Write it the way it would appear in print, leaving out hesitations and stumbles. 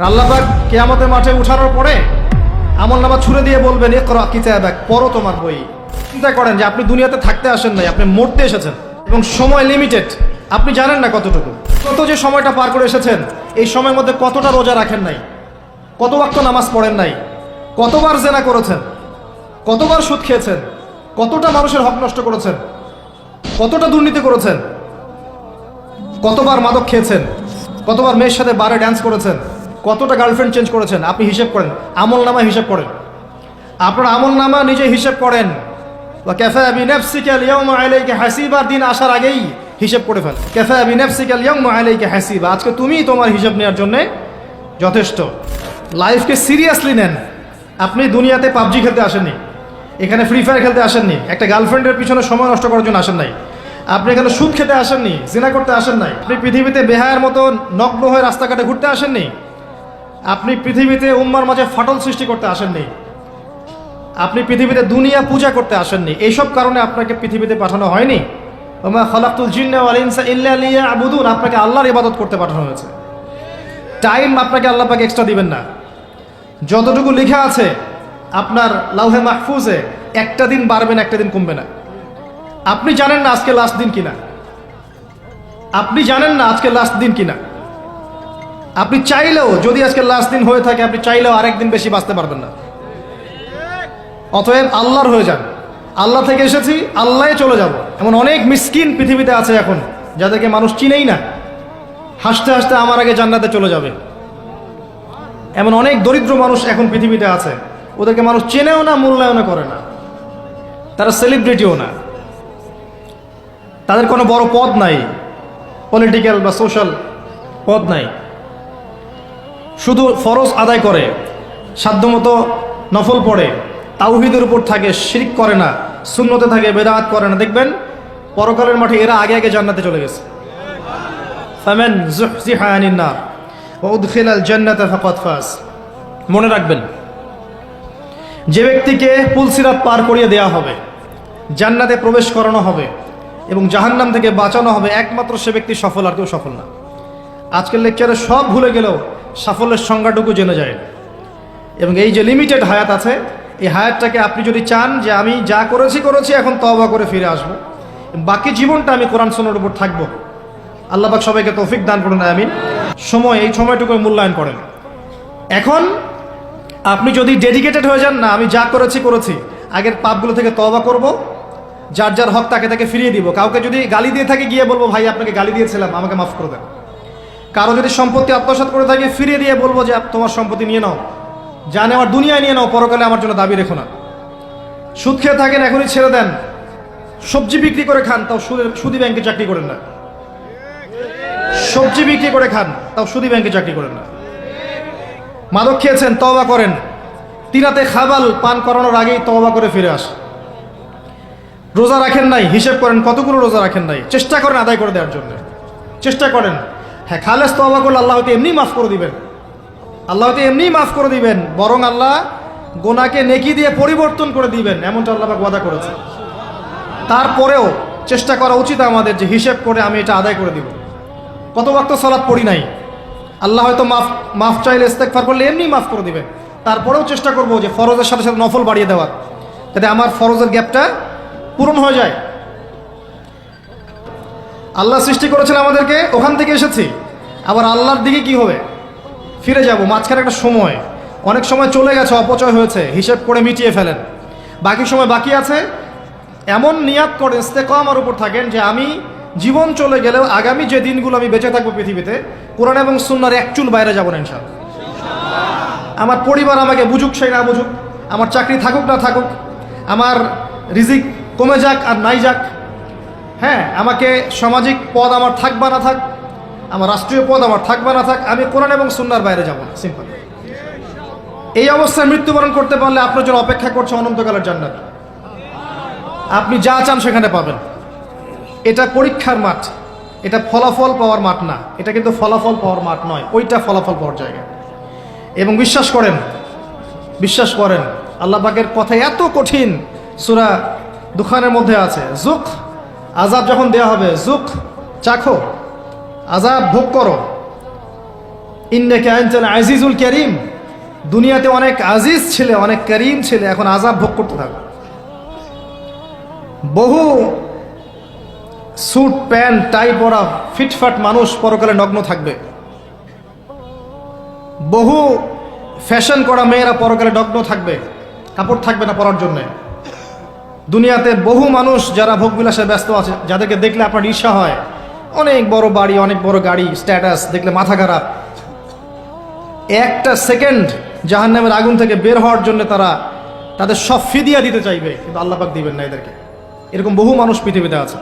আল্লাহ পাক কিয়ামতের মাঠে উঠানোর পরে আমলনামা ছুড়ে দিয়ে বলবেন, ইকরা কিতাবাক, পড়ো তোমার বই। চিন্তা করেন যে আপনি দুনিয়াতে থাকতে আসেন নাই, আপনি মরতে এসেছেন, এবং সময় লিমিটেড। আপনি জানেন না কতটুকু, কত যে সময়টা পার করে এসেছেন, এই সময়ের মধ্যে কতটা রোজা রাখেন নাই, কত ওয়াক্ত নামাজ পড়েন নাই, কতবার জেনা করেছেন, কতবার সুদ খেয়েছেন, কতটা মানুষের হক নষ্ট করেছেন, কতটা দুর্নীতি করেছেন, কতবার মাদক খেয়েছেন, কতবার মেয়ের সাথে বারে ড্যান্স করেছেন, কতটা গার্লফ্রেন্ড চেঞ্জ করেছেন। আপনি হিসেব করেন, আমল নামা হিসেব করেন, আপনার আমল নামা নিজে হিসেব করেন। কাফা বিনাফসিকা আল-ইয়াওমা আলাইকা হাসিবা, দিন আসার আগেই হিসেব করে ফেল। কাফা বিনাফসিকা আল-ইয়াওমা আলাইকা হাসিবা, আজকে তুমিই তোমার হিসাব নেওয়ার জন্য যথেষ্ট। লাইফকে সিরিয়াসলি নেন। আপনি দুনিয়াতে পাবজি খেলতে আসেননি, এখানে ফ্রি ফায়ার খেলতে আসেননি, একটা গার্লফ্রেন্ডের পিছনে সময় নষ্ট করার জন্য আসেন নাই, আপনি এখানে সুদ খেতে আসেননি, জিনা করতে আসেন নাই, আপনি পৃথিবীতে বেহায়ার মতো নগ্ন হয়ে রাস্তাঘাটে ঘুরতে আসেননি, আপনি পৃথিবীতে উম্মার মাঝে ফাটল সৃষ্টি করতে আসেননি, আপনি পৃথিবীতে দুনিয়া পূজা করতে আসেননি। এইসব কারণে আপনাকে পৃথিবীতে পাঠানো হয়নি। ওমা খালাকতুল জিন্না ওয়াল ইনসা ইল্লা লিয়াবুদুন, আপনাকে আল্লাহর ইবাদত করতে পাঠানো হয়েছে। টাইম আপনাকে আল্লাহ পাক এক্সট্রা দিবেন না। যতটুকু লেখা আছে আপনার লাউহে মাহফুজে, একটা দিন বাড়বে না, একটা দিন কমবে না। আপনি জানেন না আজকে লাস্ট দিন কিনা, আপনি জানেন না আজকে লাস্ট দিন কিনা। আপনি চাইলেও, যদি আজকে লাস্ট দিন হয়ে থাকে, আপনি চাইলেও আরেকদিন বেশি বাঁচতে পারবেন না। অতএব আল্লাহর হয়ে যান। আল্লাহ থেকে এসেছি, আল্লাহে চলে যাব। এমন অনেক মিসকিন পৃথিবীতে আছে এখন, যাদেরকে মানুষ চিনেই না, হাসতে হাসতে আমার আগে জান্নাতে চলে যাবে। এমন অনেক দরিদ্র মানুষ এখন পৃথিবীতে আছে, ওদেরকে মানুষ চেনেও না, মূল্যায়নও করে না, তারা সেলিব্রিটিও না, তাদের কোনো বড় পদ নাই, পলিটিক্যাল বা সোশ্যাল পদ নাই, শুধু ফরজ আদায় করে, সাধ্যমতো নফল পড়ে, তাওহীদের উপর থাকে, শিরক করে না, সুন্নতে থাকে, বেদাত করে না। দেখবেন পরকালের মাঠে এরা আগে আগে জান্নাতে চলে গেছে। ফামান যুহজিহা আনিন নার ওয়া উদখিলাল জান্নাতা ফাকাদ ফাজ। মনে রাখবেন, যে ব্যক্তিকে পুলসিরাত পার করিয়ে দেওয়া হবে, জান্নাতে প্রবেশ করানো হবে এবং জাহান্নাম থেকে বাঁচানো হবে, একমাত্র সে ব্যক্তি সফল, আর কেউ সফল না। আজকের লেকচারে সব ভুলে গেলেও সাফল্যের সংজ্ঞাটুকু জেনে যায়। এবং এই যে লিমিটেড হায়াত আছে, এই হায়াতটাকে আপনি যদি চান যে আমি যা করেছি এখন তওবা করে ফিরে আসবো, বাকি জীবনটা আমি কোরআন সুন্নাহর উপর থাকবো, আল্লাহ পাক সবাইকে তৌফিক দান করুন, আমিন। এই সময়টুকু মূল্যায়ন করেন। এখন আপনি যদি ডেডিকেটেড হয়ে যান, না আমি যা করেছি, আগের পাপগুলো থেকে তওবা করব, যার যার হক তাকে তাকে ফিরিয়ে দিব। কাউকে যদি গালি দিয়ে থাকে, গিয়ে বলবো ভাই আপনাকে গালি দিয়েছিলাম, আমাকে মাফ করে দেন। কারো যদি সম্পত্তি আত্মসাৎ করে থাকে, ফিরিয়ে দিয়ে বলবো যে তোমার সম্পত্তি নিয়ে নাও, যা নেওয়ার দুনিয়ায় নিয়ে নাও, পরকালে আমার জন্য দাবি রেখো না। সুদ খেয়ে থাকেন, এখনই ছেড়ে দেন। সবজি বিক্রি করে খান, তাও সুদি ব্যাংকে চাকরি করেন না। সবজি বিক্রি করে খান, তাও সুদি ব্যাংকে চাকরি করেন না। মাদক খেয়েছেন, তওবা করেন। তিনাতে খাবাল পান করানোর আগেই তওবা করে ফিরে আস। রোজা রাখেন নাই, হিসেব করেন কতগুলো রোজা রাখেন নাই, চেষ্টা করেন আদায় করে দেওয়ার জন্য, চেষ্টা করেন। হ্যাঁ, খালেস তওবা করলে আল্লাহ হয়তো এমনি মাফ করে দিবেন, আল্লাহ হয়তো এমনি মাফ করে দিবেন, বরং আল্লাহ গোনাকে নেকি দিয়ে পরিবর্তন করে দিবেন, এমনটা আল্লাহ পাক ওয়াদা করেছে। তারপরেও চেষ্টা করা উচিত আমাদের যে হিসেব করে আমি এটা আদায় করে দিব। কত ওয়াক্ত সালাত পড়ি নাই, আল্লাহ হয়তো মাফ চাইলে ইস্তেগফার করলে এমনি মাফ করে দিবেন। তারপরেও চেষ্টা করব যে ফরজের সাথে সাথে নফল বাড়িয়ে দেওয়ার, যাতে আমার ফরজের গ্যাপটা পূরণ হয়ে যায়। আল্লাহ সৃষ্টি করেছেন আমাদেরকে, ওখান থেকে এসেছি, আবার আল্লাহর দিকে কি হবে, ফিরে যাব। মাঝখানে একটা সময়, অনেক সময় চলে গেছে, অপচয় হয়েছে, হিসেব করে মিটিয়ে ফেলেন। বাকি সময় বাকি আছে, এমন নিয়াত করেন, ইস্তেকামার উপর থাকেন যে আমি জীবন চলে গেলেও আগামী যে দিনগুলো আমি বেঁচে থাকবো পৃথিবীতে, কোরআন এবং সুন্নাহর এক চুল বাইরে যাব না ইনশাআল্লাহ। আমার পরিবার আমাকে বুঝুক সেই না বুঝুক, আমার চাকরি থাকুক না থাকুক, আমার রিজিক কমে যাক আর নাই যাক, হ্যাঁ, আমাকে সামাজিক পদ আমার থাক বা না থাক, আমার রাষ্ট্রীয় পদ আমার থাক বা না থাক, আমি কোরআন এবং সুন্নাহর বাইরে যাব না, সিম্পল। এই অবস্থায় মৃত্যুবরণ করতে পারলে আপনার জন্য অপেক্ষা করছে অনন্তকালের জান্নাত। আপনি যা চান সেখানে পাবেন। এটা পরীক্ষার মাঠ, এটা ফলাফল পাওয়ার মাঠ না, এটা কিন্তু ফলাফল পাওয়ার মাঠ নয়, ওইটা ফলাফল পাওয়ার জায়গা। এবং বিশ্বাস করেন আল্লাহ পাকের কথা এত কঠিন, সূরা দুখানের মধ্যে আছে, যুক, আযাব যখন দেওয়া হবে, যুক, চাখো, আযাব ভোগ করো, ইন্নাকা আনতাল আজিজুল কারীম, দুনিয়াতে অনেক আজিজ ছেলে, অনেক করিম ছেলে, এখন আযাব ভোগ করতে থাকবে। বহু স্যুট প্যান্ট টাই পরা ফিটফাট মানুষ পরকালে নগ্ন থাকবে। বহু ফ্যাশন করা মেয়েরা পরকালে নগ্ন থাকবে, কাপড় থাকবে না পরার জন্যে। দুনিয়াতে বহু মানুষ যারা ভোগবিলাসে ব্যস্ত আছে, যাদেরকে দেখলে আপনার ঈর্ষা হয়, অনেক বড় বাড়ি, অনেক বড় গাড়ি, স্ট্যাটাস, দেখলে মাথা খারাপ। একটা সেকেন্ড জাহান্নামের আগুন থেকে বের হওয়ার জন্য তারা তাদের সব ফিদিয়া দিতে চাইবে, কিন্তু আল্লাহ পাক দিবেন না এদেরকে। এরকম বহু মানুষ পৃথিবীতে আছে।